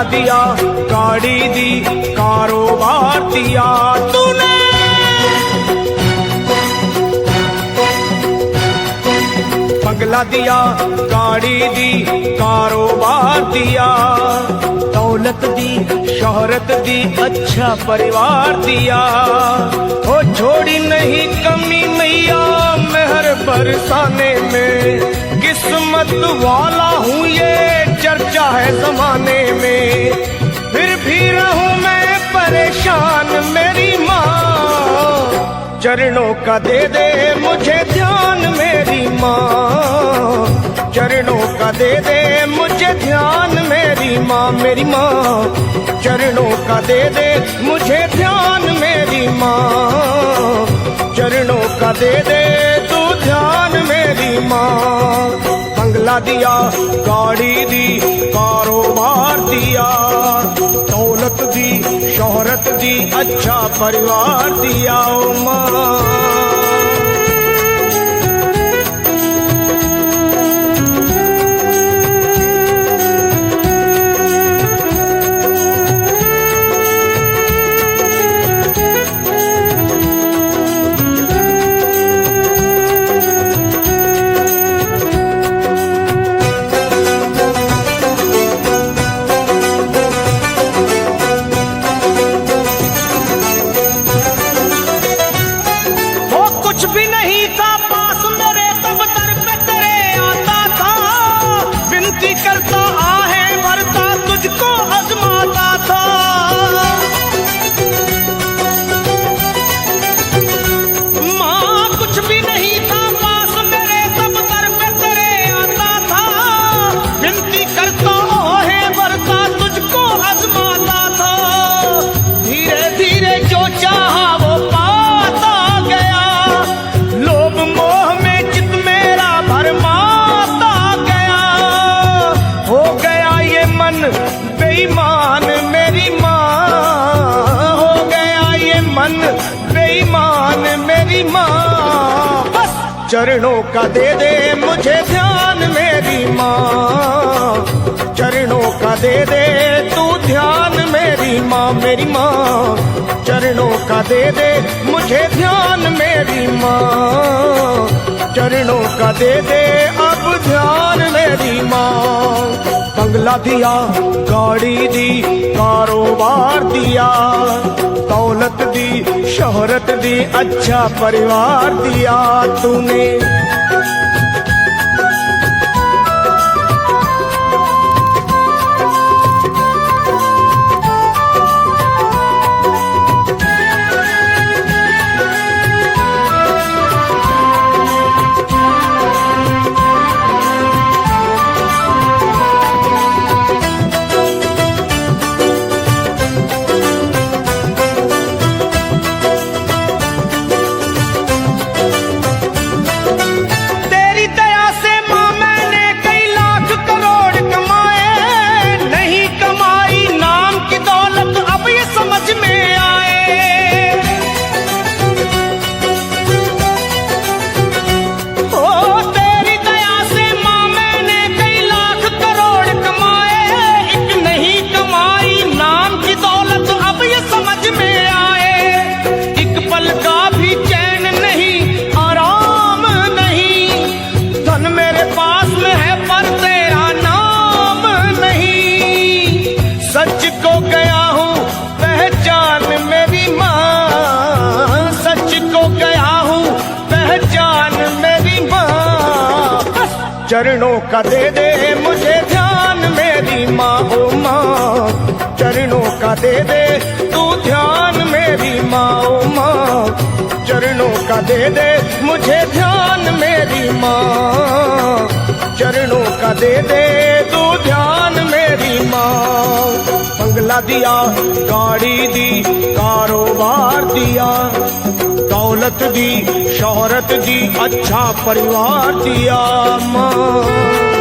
बंगला दिया, गाड़ी दी, कारोबार दिया तूने। बंगला दिया, गाड़ी दी, कारोबार दिया, दौलत दी, शोहरत दी, अच्छा परिवार दिया। ओ छोड़ी नहीं कमी मैया मेहर बरसाने में, किस्मत वाला हूँ ये चर्चा है जमाने में। फिर भी रहूं मैं परेशान मेरी माँ, चरणों का दे दे मुझे ध्यान मेरी माँ, चरणों का दे दे मुझे ध्यान मेरी माँ। मेरी माँ चरणों का दे दे मुझे ध्यान मेरी माँ, चरणों का दे दे तू ध्यान मेरी माँ। बंगला दिया, गाड़ी दी, कारोबार दिया, दौलत दी, शोहरत दी, अच्छा परिवार दिया ओ माँ। बेईमान मेरी माँ, हो गया ये मन बेईमान मेरी माँ। बस चरणों का दे दे मुझे ध्यान मेरी माँ, चरणों का दे दे तू ध्यान मेरी माँ। मेरी माँ चरणों का दे दे मुझे ध्यान मेरी माँ, चरणों का दे दे अब ध्यान मेरी माँ। बंगला दिया, गाड़ी दी, कारोबार दिया, दौलत दी, शोहरत दी, अच्छा परिवार दिया तूने। चरणों का दे दे मुझे ध्यान मेरी माँ ओ माँ, चरणों का दे दे तू ध्यान मेरी माँ ओ माँ, चरणों का दे दे मुझे ध्यान मेरी माँ, चरणों का दे दे तू ध्यान मेरी माँ। बंगला दिया, गाड़ी दी, कारोबार दिया, दौलत दी, शोहरत दी, अच्छा परिवार दिया माँ।